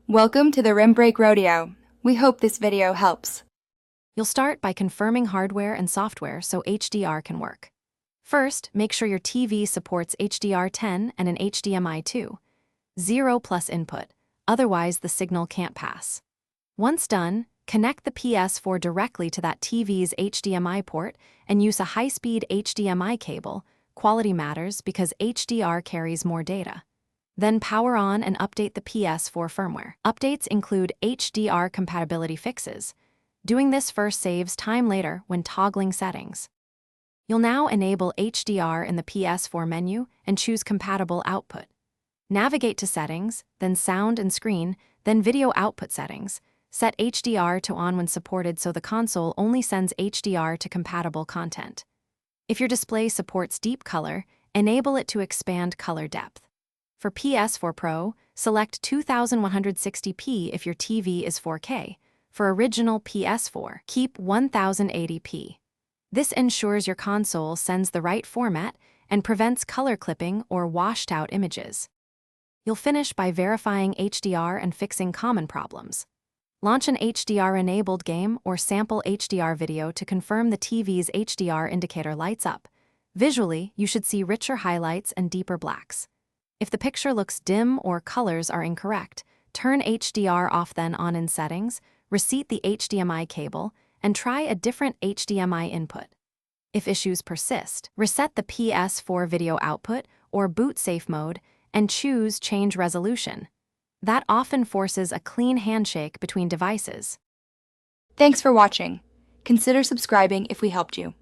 Welcome to the Rim Break Rodeo. We hope this video helps. You'll start by confirming hardware and software so HDR can work. First, make sure your TV supports HDR10 and an HDMI 2. 0+ input, otherwise the signal can't pass. Once done, connect the PS4 directly to that TV's HDMI port and use a high-speed HDMI cable. Quality matters because HDR carries more data. Then power on and update the PS4 firmware. Updates include HDR compatibility fixes. Doing this first saves time later when toggling settings. You'll now enable HDR in the PS4 menu and choose compatible output. Navigate to Settings, then Sound and Screen, then Video Output Settings. Set HDR to on when supported so the console only sends HDR to compatible content. If your display supports deep color, enable it to expand color depth. For PS4 Pro, select 2160p if your TV is 4K. For original PS4, keep 1080p. This ensures your console sends the right format and prevents color clipping or washed-out images. You'll finish by verifying HDR and fixing common problems. Launch an HDR-enabled game or sample HDR video to confirm the TV's HDR indicator lights up. Visually, you should see richer highlights and deeper blacks. If the picture looks dim or colors are incorrect, turn HDR off then on in Settings, reseat the HDMI cable, and try a different HDMI input. If issues persist, reset the PS4 video output or boot safe mode and choose Change Resolution. That often forces a clean handshake between devices. Thanks for watching. Consider subscribing if we helped you.